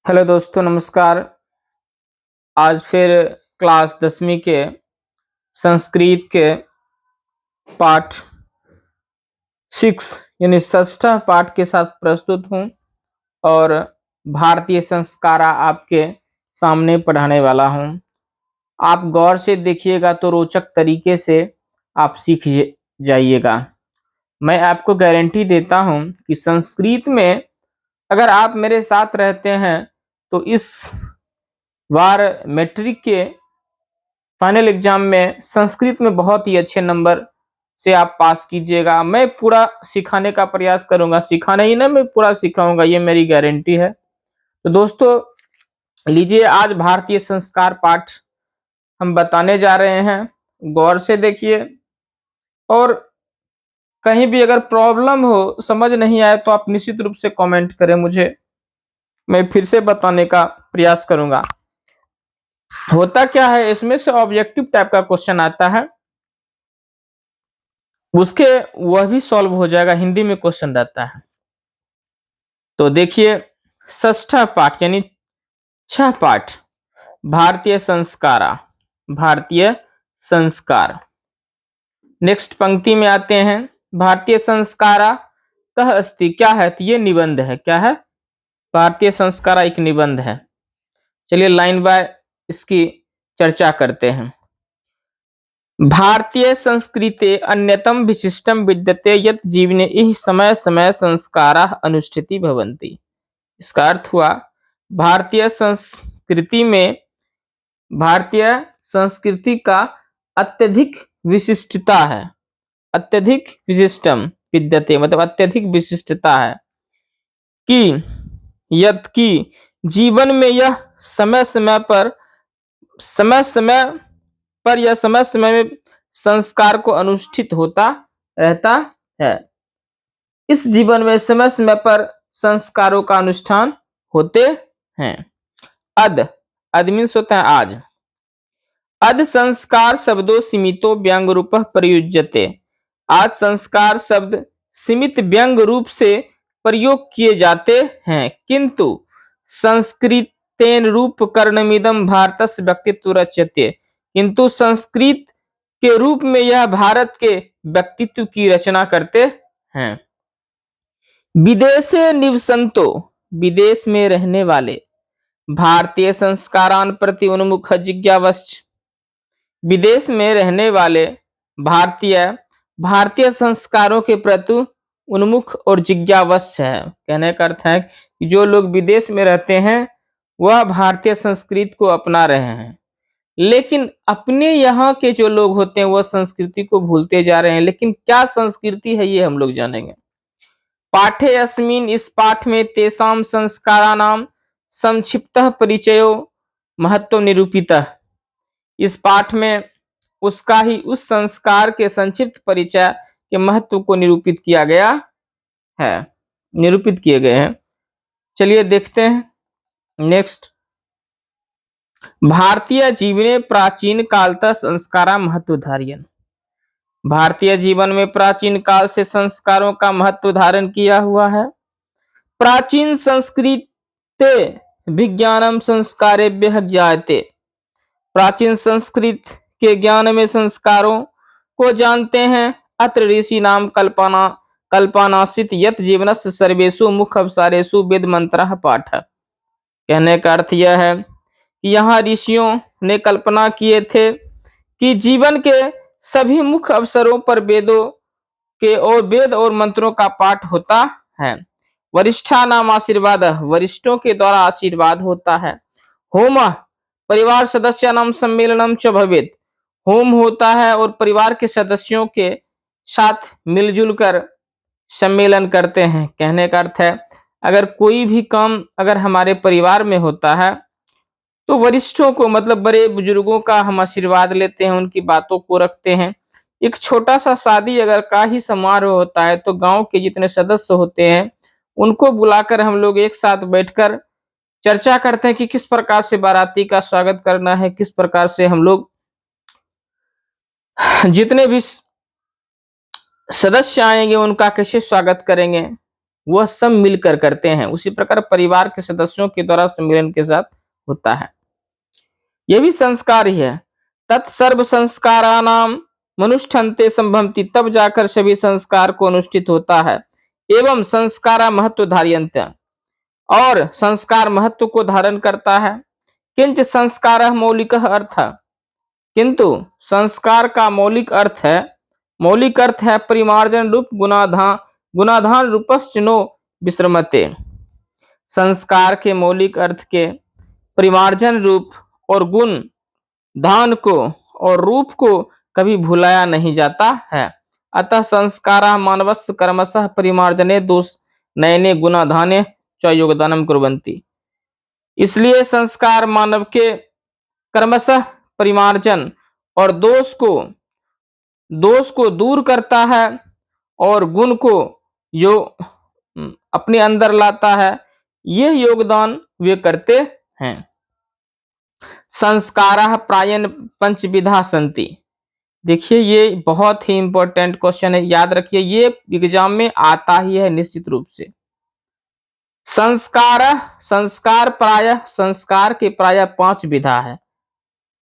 Hello दोस्तों, नमस्कार। आज फिर क्लास 10वीं के संस्कृत के पाठ 6 यानी षष्ठ पाठ के साथ प्रस्तुत हूँ और भारतीय संस्कारा आपके सामने पढ़ाने वाला हूँ। आप गौर से देखिएगा तो रोचक तरीके से आप सीख जाइएगा। मैं आपको गारंटी देता हूँ कि संस्कृत में अगर आप मेरे साथ रहते हैं तो इस बार मैट्रिक के फाइनल एग्जाम में संस्कृत में बहुत ही अच्छे नंबर से आप पास कीजिएगा। मैं पूरा सिखाने का प्रयास करूंगा, सिखाना ही ना, मैं पूरा सिखाऊंगा, ये मेरी गारंटी है। तो दोस्तों, लीजिए, आज भारतीय संस्कार पाठ हम बताने जा रहे हैं। गौर से देखिए और कहीं भी अगर प्रॉब्लम हो, समझ नहीं आए तो आप निश्चित रूप से कमेंट करें मुझे, मैं फिर से बताने का प्रयास करूंगा। होता क्या है, इसमें से ऑब्जेक्टिव टाइप का क्वेश्चन आता है, उसके वह भी सॉल्व हो जाएगा, हिंदी में क्वेश्चन रहता है। तो देखिए, षष्ठ पाठ यानी 6 पाठ भारतीय संस्कारा, भारतीय संस्कार। नेक्स्ट पंक्ति में आते हैं। भारतीय संस्कारा कह अस्ति, क्या है? तो ये निबंध है। क्या है? भारतीय संस्कारा एक निबंध है। चलिए लाइन बाय इसकी चर्चा करते हैं। भारतीय संस्कृते अन्यतम विशिष्टम विद्यते यत् जीवने इह समय समय संस्काराः अनुष्ठिति भवन्ति। इसका अर्थ हुआ, भारतीय संस्कृति में भारतीय संस्कृति का अत्यधिक विशिष्टता है। अत्यधिक विशिष्टम विद्यते मतलब अत्यधिक विशिष्टता है कि यत् की जीवन में यह समय समय पर यह समय समय में संस्कार को अनुष्ठित होता रहता है। इस जीवन में समय समय पर संस्कारों का अनुष्ठान होते हैं। अद मीन्स होता है आज। अद संस्कार शब्दों सीमितो व्यंग रूप प्रयुज्यते। आज संस्कार शब्द सीमित व्यंग रूप से प्रयोग किए जाते हैं, किंतु संस्कृतेन रूप कर्णमिदम भारतस्य व्यक्तित्व रच्यते। किंतु संस्कृत के रूप में यह भारत के व्यक्तित्व की रचना करते हैं। विदेशे निवसंतो, विदेश में रहने वाले, भारतीय संस्कारान प्रति उन्मुख जिज्ञावश्च। विदेश में रहने वाले भारतीय संस्कारों के प्रति उन्मुख और जिज्ञावश है। कहने का अर्थ है कि जो लोग विदेश में रहते हैं वह भारतीय संस्कृति को अपना रहे हैं, लेकिन अपने यहाँ के जो लोग होते हैं वह संस्कृति को भूलते जा रहे हैं। लेकिन क्या संस्कृति है ये हम लोग जानेंगे। पाठे अस्मिन्, इस पाठ में तेषां संस्काराणां संक्षिप्तः परिचयो महत्व निरूपितः। इस पाठ में उसका ही उस संस्कार के संक्षिप्त परिचय के महत्व को निरूपित किया गया है, निरूपित किए गए हैं। चलिए देखते हैं नेक्स्ट। भारतीय जीवने प्राचीन कालतः संस्कारा महत्व धार्यन्। भारतीय जीवन में प्राचीन काल से संस्कारों का महत्व धारण किया हुआ है। प्राचीन संस्कृते विज्ञानम संस्कारेभ्यः ज्ञायते। प्राचीन संस्कृत के ज्ञान में संस्कारों को जानते हैं। अत्र ऋषि नाम कल्पनासित यत जीवनस्य सर्वेषु मुख अवसारेषु वेद मंत्रः पाठ। कहने का अर्थ यह है कि यहाँ ऋषियों ने कल्पना किए थे कि जीवन के सभी मुख्य अवसरों पर वेद और मंत्रों का पाठ होता है। वरिष्ठा नाम आशीर्वाद, वरिष्ठों के द्वारा आशीर्वाद होता है। होम, परिवार सदस्य नाम सम्मेलनम च भवेत्। होम होता है और परिवार के सदस्यों के साथ मिलजुल कर सम्मेलन करते हैं। कहने का अर्थ है, अगर कोई भी काम अगर हमारे परिवार में होता है तो वरिष्ठों को मतलब बड़े बुजुर्गों का हम आशीर्वाद लेते हैं, उनकी बातों को रखते हैं। एक छोटा सा शादी अगर का ही समारोह होता है तो गांव के जितने सदस्य होते हैं उनको बुलाकर हम लोग एक साथ बैठकर चर्चा करते हैं कि किस प्रकार से बाराती का स्वागत करना है, किस प्रकार से हम लोग जितने भी सदस्य आएंगे उनका कैसे स्वागत करेंगे। वह सब मिलकर करते हैं। उसी प्रकार परिवार के सदस्यों के द्वारा सम्मेलन के साथ होता है। ये भी संस्कार ही है। तत्सर्व संस्काराणाम मनुष्ठन्ते संभवन्ति, तब जाकर सभी संस्कार को अनुष्ठित होता है। एवं संस्कारा महत्व धार्यन्ते, और संस्कार महत्व को धारण करता है। किंच संस्कार मौलिक अर्थ, किंतु संस्कार का मौलिक अर्थ है परिमार्जन रूप गुणाधान रूपश्च नो विश्रमते। संस्कार के मौलिक अर्थ के परिमार्जन रूप और गुण धान को और रूप को कभी भुलाया नहीं जाता है। अतः संस्कारा मानवस्य कर्मशः परिमार्जने दोष नयने गुणाधाने च योगदानम कुर्वन्ति। इसलिए संस्कार मानव के कर्मशः परिमार्जन और दोष को दूर करता है और गुण को जो अपने अंदर लाता है, यह योगदान वे करते हैं। संस्काराः प्रायेण पंचविधा सन्ति। देखिए ये बहुत ही इंपॉर्टेंट क्वेश्चन है, याद रखिए, ये एग्जाम में आता ही है निश्चित रूप से। संस्कार के प्रायः 5 विधा है,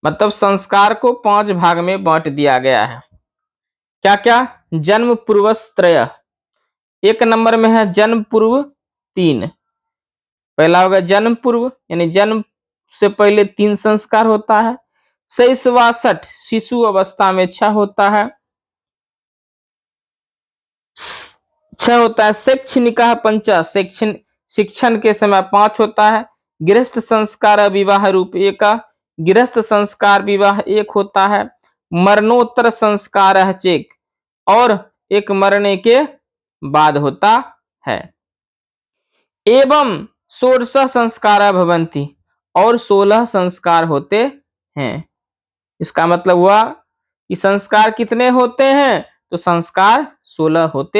मतलब संस्कार को 5 भाग में बांट दिया गया है। क्या क्या? जन्म पूर्वस्त्रय, 1 नंबर में है जन्म पूर्व 3। पहला होगा जन्म पूर्व, यानी जन्म से पहले 3 संस्कार होता है। शैशवासठ, शिशु अवस्था में 6 होता है। 6 होता है। शैक्षणिका पंच, शिक्षण के समय 5 होता है। गृहस्थ संस्कार विवाह रूप 1, गृहस्थ संस्कार विवाह 1 होता है। मरणोत्तर संस्कार चेक, और एक मरने के बाद होता है। एवं 16 संस्कार भवन्ति, और 16 संस्कार होते हैं। इसका मतलब हुआ कि संस्कार कितने होते हैं? तो संस्कार 16 होते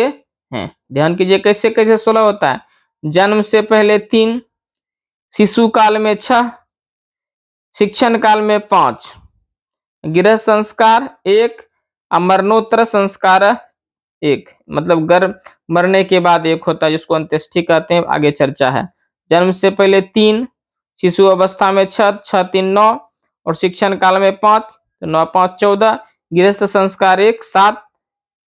हैं। ध्यान कीजिए कैसे कैसे 16 होता है। जन्म से पहले 3, शिशु काल में 6, शिक्षण काल में 5, गृह संस्कार 1, मरणोत्तर संस्कार 1, मतलब गर्भ मरने के बाद 1 होता है, जिसको अंत्येष्टि कहते हैं। आगे चर्चा है। जन्म से पहले 3, शिशु अवस्था में 6, 6 3 9, और शिक्षण काल में 5, तो 9 5 14, गृहस्थ संस्कार 1 7,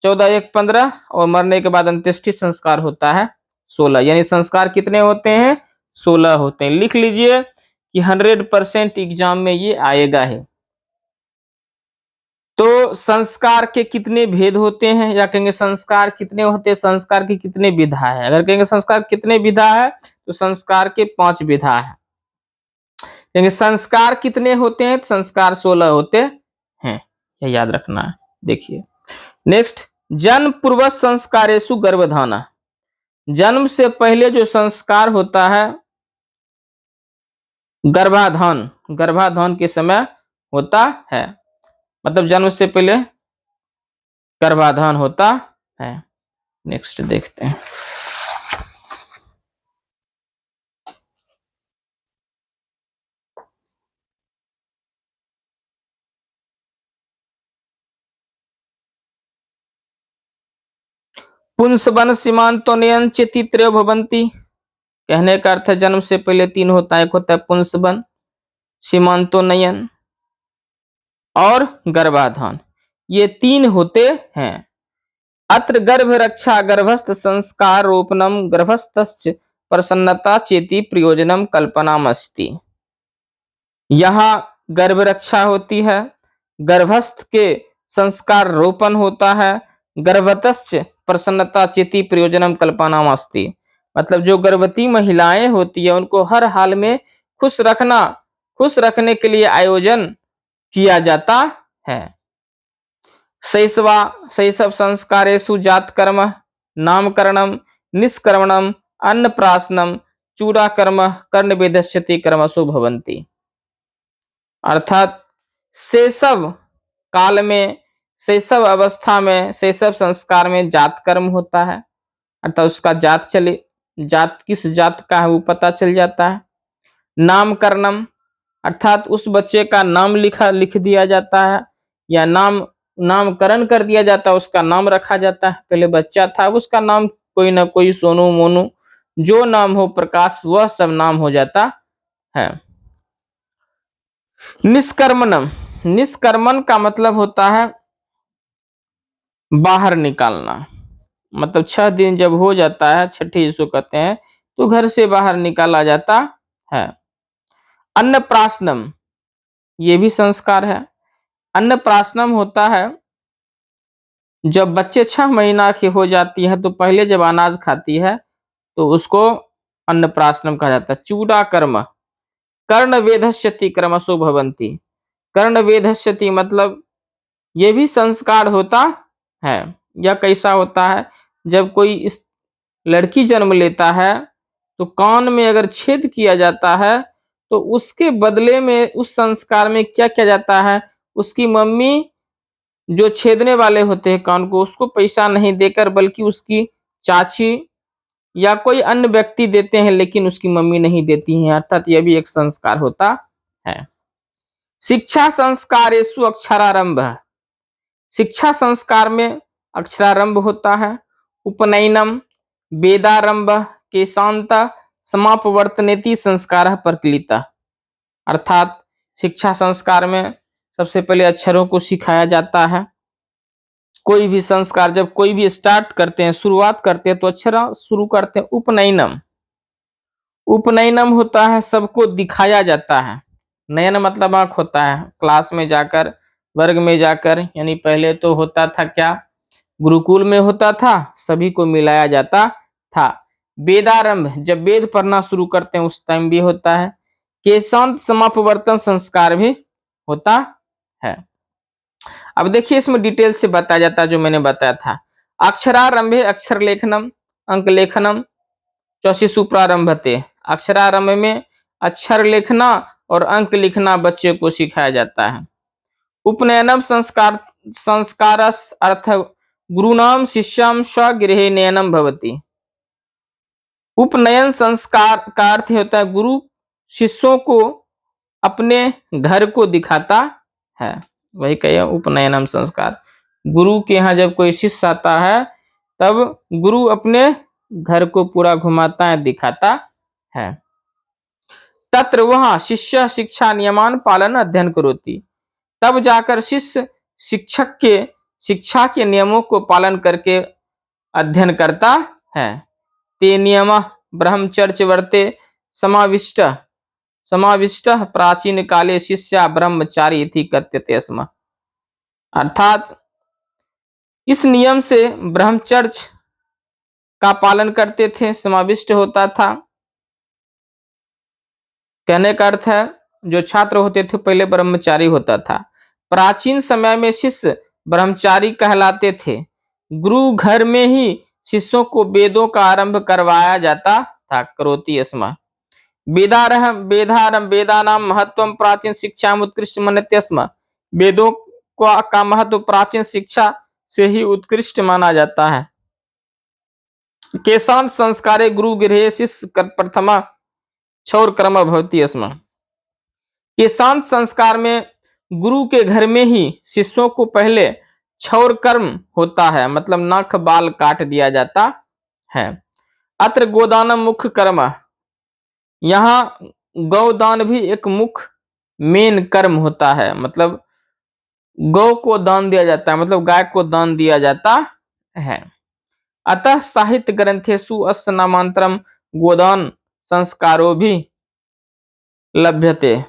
14 1 15, और मरने के बाद अंत्येष्टि संस्कार होता है 16। यानी संस्कार कितने होते हैं? 16 होते हैं। लिख लीजिए कि 100% एग्जाम में ये आएगा ही। तो संस्कार के कितने भेद होते हैं, या कहेंगे संस्कार कितने होते हैं, संस्कार की कितने विधा है। अगर कहेंगे संस्कार कितने विधा है, तो संस्कार के 5 विधा है। कहेंगे संस्कार कितने होते हैं, संस्कार 16 होते हैं, यह याद रखना है। देखिए नेक्स्ट, जन्म पूर्व संस्कारेषु गर्भधान। जन्म से पहले जो संस्कार होता है गर्भाधान के समय होता है, मतलब जन्म से पहले गर्भाधान होता है। नेक्स्ट देखते हैं। पुंसवन सीमांतोनयन चेति त्रयो भवन्ति। कहने का अर्थ है जन्म से पहले 3 होता है। एक होता है पुंसवन, सीमांतोनयन और गर्भाधान, ये 3 होते हैं। अत्र गर्भ रक्षा गर्भस्थ संस्कार रोपणम गर्भस्थस्य प्रसन्नता चेति प्रयोजनम कल्पनामस्ति। यहाँ गर्भ रक्षा होती है, गर्भस्थ के संस्कार रोपण होता है, गर्भतश्च प्रसन्नता चेति प्रयोजनम कल्पनामस्ति। मतलब जो गर्भवती महिलाएं होती है उनको हर हाल में खुश रखने के लिए आयोजन किया जाता है। शैशव संस्कारेषु जातकर्म, नामकरणम, निष्कर्मणम, अन्नप्राशनम, चूड़ाकर्म, कर्णवेधस्यति कर्मसु भवन्ति। अर्थात शैशव काल में, शैशव अवस्था में, शैशव संस्कार में जात कर्म होता है, अर्थात उसका जात किस जात का है वो पता चल जाता है। नामकरणम, अर्थात उस बच्चे का नाम लिख दिया जाता है, या नामकरण कर दिया जाता है, उसका नाम रखा जाता है। पहले बच्चा था उसका नाम कोई ना कोई सोनू मोनू जो नाम हो प्रकाश वह सब नाम हो जाता है। निष्कर्मणम, निष्कर्मण का मतलब होता है बाहर निकालना। मतलब 6 दिन जब हो जाता है, छठी जिसको कहते हैं, तो घर से बाहर निकाला जाता है। अन्नप्राशनम, ये भी संस्कार है। अन्नप्राशनम होता है जब बच्चे 6 महीना की हो जाती है तो पहले जब अनाज खाती है तो उसको अन्नप्राशनम कहा जाता है। चूड़ा कर्म, कर्ण वेधस्यति क्रमशो भवंती, कर्ण वेधस्यति मतलब ये भी संस्कार होता है। यह कैसा होता है, जब कोई इस लड़की जन्म लेता है तो कान में अगर छेद किया जाता है तो उसके बदले में उस संस्कार में क्या किया जाता है, उसकी मम्मी जो छेदने वाले होते हैं कान को उसको पैसा नहीं देकर बल्कि उसकी चाची या कोई अन्य व्यक्ति देते हैं, लेकिन उसकी मम्मी नहीं देती हैं, अर्थात यह भी एक संस्कार होता है। शिक्षा संस्कारेषु अक्षरारंभ, शिक्षा संस्कार में अक्षरारंभ होता है। उपनयनम वेदारंभ के शांत समापवर्तनेति संस्कार प्रकलिता, अर्थात शिक्षा संस्कार में सबसे पहले अक्षरों को सिखाया जाता है। कोई भी संस्कार जब कोई भी स्टार्ट करते हैं, शुरुआत करते हैं, तो अक्षर शुरू करते हैं। उपनयनम, उपनयनम होता है सबको दिखाया जाता है। नयन मतलब आंख होता है। क्लास में जाकर, वर्ग में जाकर, यानी पहले तो होता था क्या, गुरुकुल में होता था, सभी को मिलाया जाता था। वेदारंभ, जब वेद पढ़ना शुरू करते हैं उस टाइम भी होता है। केशांत समापवर्तन संस्कार भी होता है। अब देखिए इसमें डिटेल से बताया जाता है जो मैंने बताया था। अक्षरारंभे अक्षर लेखनम, अंक लेखनम च शिशु प्रारंभते, अक्षरारंभ में अक्षर लिखना और अंक लिखना बच्चे को सिखाया जाता है। उपनयनम संस्कार, संस्कारस अर्थ गुरुनाम शिष्यम स्वगृहे नयनम भवति। उपनयन संस्कार का अर्थ होता है गुरु शिष्यों को अपने घर को दिखाता है, वही कहिए उपनयनम संस्कार। गुरु के यहाँ जब कोई शिष्य आता है तब गुरु अपने घर को पूरा घुमाता है, दिखाता है। तत्र वहां शिष्य शिक्षा नियमान पालन अध्ययन करोति, तब जाकर शिष्य शिक्षक के शिक्षा के नियमों को पालन करके अध्ययन करता है। ते नियम ब्रह्मचर्य वर्ते समाविष्ट, समाविष्ट प्राचीन काले शिष्या ब्रह्मचारी इति कथ्यते स्म, अर्थात इस नियम से ब्रह्मचर्य का पालन करते थे, समाविष्ट होता था। कहने का अर्थ है जो छात्र होते थे पहले ब्रह्मचारी होता था। प्राचीन समय में शिष्य ब्रह्मचारी कहलाते थे। गुरु घर में ही शिष्यों को वेदों का आरंभ करवाया जाता था, करोति स्म। वेदारहम वेदारम वेदानाम महत्वम प्राचीन शिक्षा उत्कृष्ट मन्यते स्म, वेदों का महत्व प्राचीन शिक्षा से ही उत्कृष्ट माना जाता है। केशांत संस्कारे गुरु गृहे शिष्य प्रथमा क्षौर कर्म भवति स्म, केशांत संस्कार में गुरु के घर में ही शिष्यों को पहले क्षौर कर्म होता है, मतलब नख बाल काट दिया जाता है। अत्र गोदानम मुख्य कर्म, यहाँ गौदान भी एक मुख्य मेन कर्म होता है, मतलब गौ को दान दिया जाता है, मतलब गाय को दान दिया जाता है। अतः साहित्य ग्रंथेषु अस्य नामांतरम गोदान संस्कारो भी लभ्यते,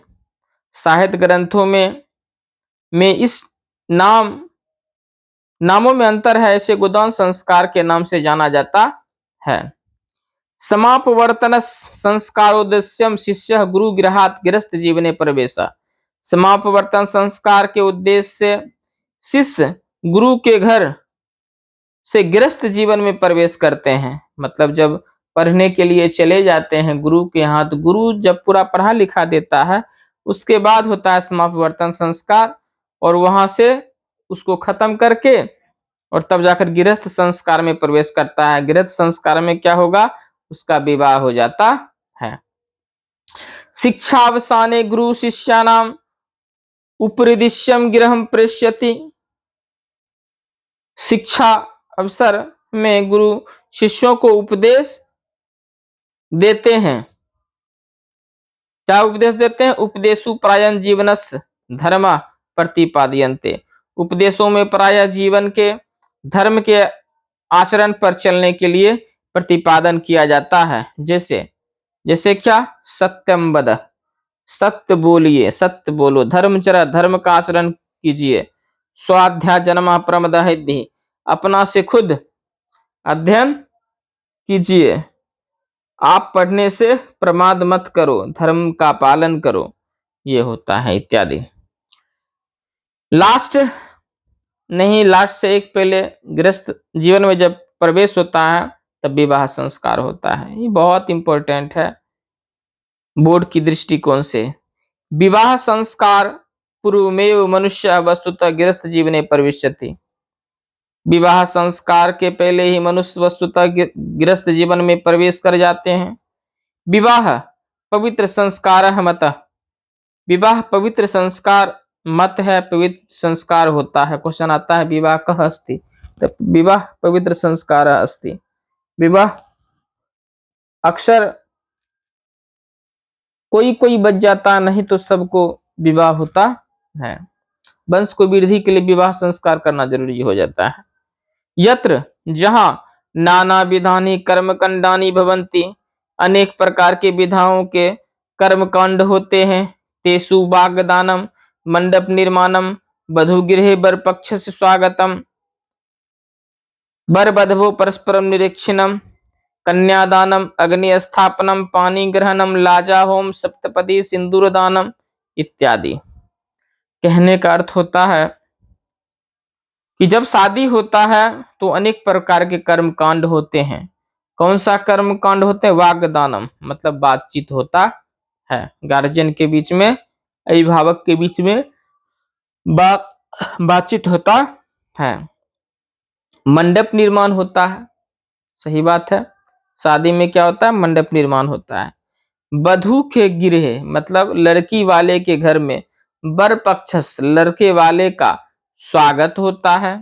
साहित्य ग्रंथों में इस नामों में अंतर है, इसे गोदान संस्कार के नाम से जाना जाता है। समापवर्तन संस्कारोद्देश्यम शिष्य गुरु गृहात गृहस्थ जीवने प्रवेश, समापवर्तन संस्कार के उद्देश्य से शिष्य गुरु के घर से गृहस्थ जीवन में प्रवेश करते हैं, मतलब जब पढ़ने के लिए चले जाते हैं गुरु के यहाँ, तो गुरु जब पूरा पढ़ा लिखा देता है उसके बाद होता है समापवर्तन संस्कार, और वहां से उसको खत्म करके और तब जाकर गृहस्थ संस्कार में प्रवेश करता है। गृहस्थ संस्कार में क्या होगा, उसका विवाह हो जाता है। शिक्षावसाने गुरु शिष्यानाम उपरिदिश्यम गृहम प्रेष्यति, शिक्षा अवसर में गुरु शिष्यों को उपदेश देते हैं। क्या उपदेश देते हैं? उपदेशु प्रायः जीवनस्य धर्म प्रतिपादयन्ते। उपदेशों में प्रायः जीवन के धर्म के आचरण पर चलने के लिए प्रतिपादन किया जाता है। जैसे जैसे क्या? सत्यम वद, सत्य बोलिए, सत्य बोलो। धर्मचर्या, धर्म का आचरण कीजिए। स्वाध्याय जन्म प्रमदहि, अपना से खुद अध्ययन कीजिए। आप पढ़ने से प्रमाद मत करो, धर्म का पालन करो, ये होता है इत्यादि। लास्ट नहीं, लास्ट से एक पहले गृहस्थ जीवन में जब प्रवेश होता है तब विवाह संस्कार होता है। ये बहुत इंपॉर्टेंट है बोर्ड की दृष्टिकोण से। विवाह संस्कार पूर्वमेव मनुष्य वस्तुतः गृहस्थ जीवने प्रविशति। विवाह संस्कार के पहले ही मनुष्य वस्तुतः गृहस्थ जीवन में प्रवेश कर जाते हैं। विवाह पवित्र संस्कार मत, विवाह पवित्र संस्कार मत है, पवित्र संस्कार होता है। क्वेश्चन आता है विवाह कः अस्ति, तो विवाह पवित्र संस्कार अस्ति। विवाह अक्सर कोई कोई बच जाता, नहीं तो सबको विवाह होता है। वंश को वृद्धि के लिए विवाह संस्कार करना जरूरी हो जाता है। यत्र, जहां नाना विधानी कर्मकांडानी भवन्ति, अनेक प्रकार के विधाओं के कर्मकांड होते हैं। तेषु वाग्दानम मंडप निर्माणम वधूगृहे वर पक्ष से स्वागतम वर वधवो परस्परम निरीक्षणम कन्यादानम अग्नि स्थापनम पानी ग्रहणम लाजा होम सप्तपदी सिंदूरदानम इत्यादि। कहने का अर्थ होता है कि जब शादी होता है तो अनेक प्रकार के कर्म कांड होते हैं। कौन सा कर्म कांड होते हैं? वाग्दानम मतलब बातचीत होता है, गार्जियन के बीच में, अभिभावक के बीच में बातचीत होता है। मंडप निर्माण होता है, सही बात है। शादी में क्या होता है? मंडप निर्माण होता है। वधू के गृह मतलब लड़की वाले के घर में वर पक्ष लड़के वाले का स्वागत होता है।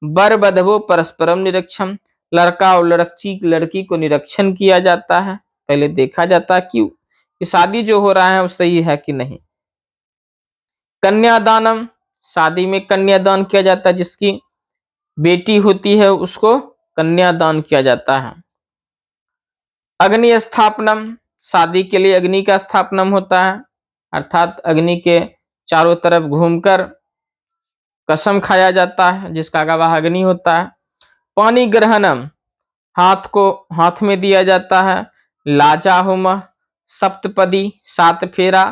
वर वधवो परस्परम निरीक्षण, लड़का और लड़की को निरीक्षण किया जाता है, पहले देखा जाता है कि शादी जो हो रहा है वो सही है कि नहीं। कन्यादानम, शादी में कन्यादान किया जाता है, जिसकी बेटी होती है उसको कन्यादान किया जाता है। अग्नि स्थापनम, शादी के लिए अग्नि का स्थापनम होता है, अर्थात अग्नि के चारों तरफ घूमकर कसम खाया जाता है, जिसका गवाह अग्नि होता है। पानी ग्रहणम, हाथ को हाथ में दिया जाता है। लाजा होम सप्तपदी, 7 फेरा।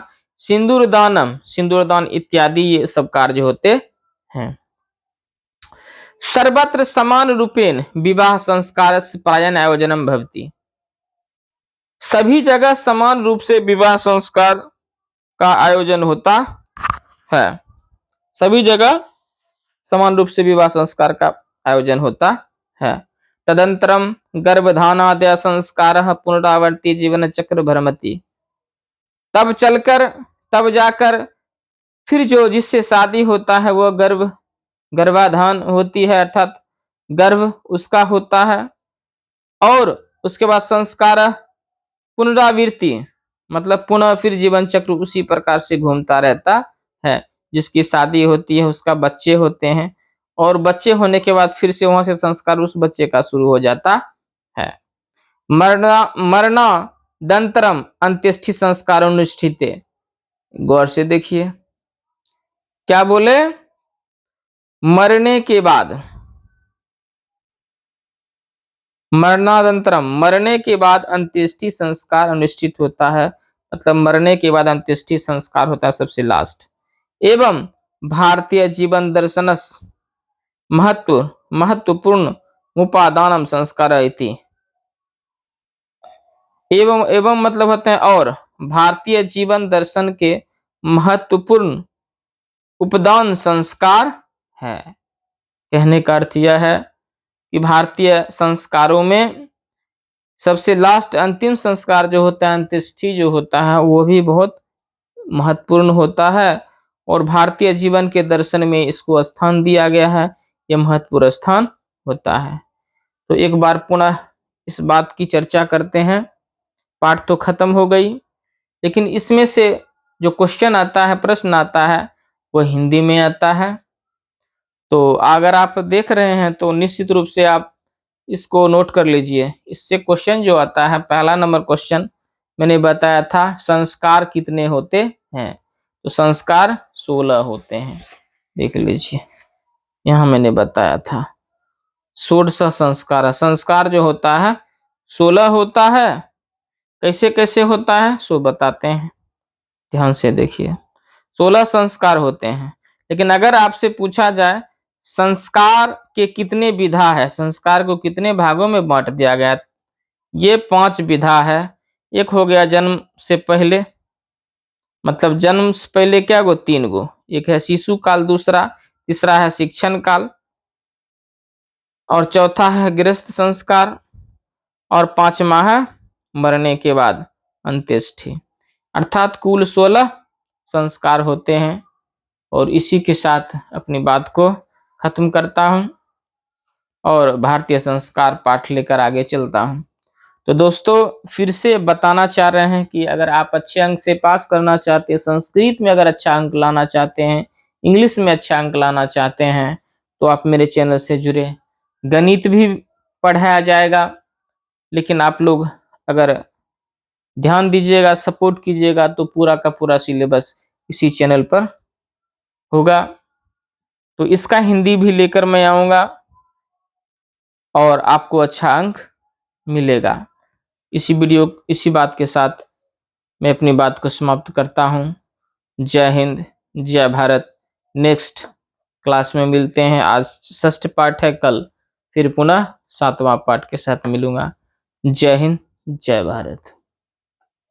सिंदूर दानम, सिंदूर दान इत्यादि ये सब कार्य होते हैं। सर्वत्र समान रूपेण विवाह संस्कार प्रायः आयोजनम भवति, सभी जगह समान रूप से विवाह संस्कार का आयोजन होता है। सभी जगह समान रूप से विवाह संस्कार का आयोजन होता है। तदंतरम गर्भधानादय संस्कार पुनरावर्ती जीवन चक्र भ्रमति, तब चलकर तब जाकर फिर जो जिससे शादी होता है वो गर्भाधान होती है, अर्थात गर्भ उसका होता है। और उसके बाद संस्कार पुनरावृत्ति मतलब पुनः फिर जीवन चक्र उसी प्रकार से घूमता रहता है। जिसकी शादी होती है उसका बच्चे होते हैं, और बच्चे होने के बाद फिर से वहां से संस्कार उस बच्चे का शुरू हो जाता है। मरना दंतरम अंत्येष्टि संस्कार अनुष्ठित, गौर से देखिए क्या बोले? मरने के बाद, मरणादंतरम मरने के बाद अंत्येष्टि संस्कार अनुष्ठित होता है, मतलब मरने के बाद अंत्येष्टि संस्कार होता है सबसे लास्ट। एवं भारतीय जीवन दर्शनस महत्वपूर्ण उपादानम संस्कार इति, एवं मतलब होते हैं और भारतीय जीवन दर्शन के महत्वपूर्ण उपदान संस्कार है। कहने का अर्थ यह है कि भारतीय संस्कारों में सबसे लास्ट अंतिम संस्कार जो होता है, अंत्येष्टि जो होता है, वो भी बहुत महत्वपूर्ण होता है, और भारतीय जीवन के दर्शन में इसको स्थान दिया गया है, यह महत्वपूर्ण स्थान होता है। तो एक बार पुनः इस बात की चर्चा करते हैं। पाठ तो खत्म हो गई, लेकिन इसमें से जो क्वेश्चन आता है, प्रश्न आता है, वो हिंदी में आता है। तो अगर आप देख रहे हैं तो निश्चित रूप से आप इसको नोट कर लीजिए। इससे क्वेश्चन जो आता है, पहला नंबर क्वेश्चन मैंने बताया था, संस्कार कितने होते हैं? तो संस्कार 16 होते हैं। देख लीजिए, यहाँ मैंने बताया था 16 संस्कार। संस्कार जो होता है 16 होता है। कैसे कैसे होता है सो बताते हैं, ध्यान से देखिए। 16 संस्कार होते हैं, लेकिन अगर आपसे पूछा जाए संस्कार के कितने विधा है, संस्कार को कितने भागों में बांट दिया गया, ये 5 विधा है। एक हो गया जन्म से पहले, मतलब जन्म से पहले क्या गो, 3 गो। एक है शिशु काल, दूसरा, तीसरा है शिक्षण काल, और चौथा है गृहस्थ संस्कार, और 5वां है मरने के बाद अंत्येष्टि। अर्थात कुल 16 संस्कार होते हैं। और इसी के साथ अपनी बात को खत्म करता हूं और भारतीय संस्कार पाठ लेकर आगे चलता हूं। तो दोस्तों, फिर से बताना चाह रहे हैं कि अगर आप अच्छे अंक से पास करना चाहते हैं, संस्कृत में अगर अच्छा अंक लाना चाहते हैं, इंग्लिश में अच्छा अंक लाना चाहते हैं, तो आप मेरे चैनल से जुड़े। गणित भी पढ़ाया जाएगा, लेकिन आप लोग अगर ध्यान दीजिएगा, सपोर्ट कीजिएगा, तो पूरा का पूरा सिलेबस इसी चैनल पर होगा। तो इसका हिंदी भी लेकर मैं आऊँगा और आपको अच्छा अंक मिलेगा। इसी बात के साथ मैं अपनी बात को समाप्त करता हूँ। जय हिंद, जय भारत। नेक्स्ट क्लास में मिलते हैं। आज 6ठ पाठ है, कल फिर पुनः 7वां पाठ के साथ मिलूंगा। जय हिंद, जय भारत।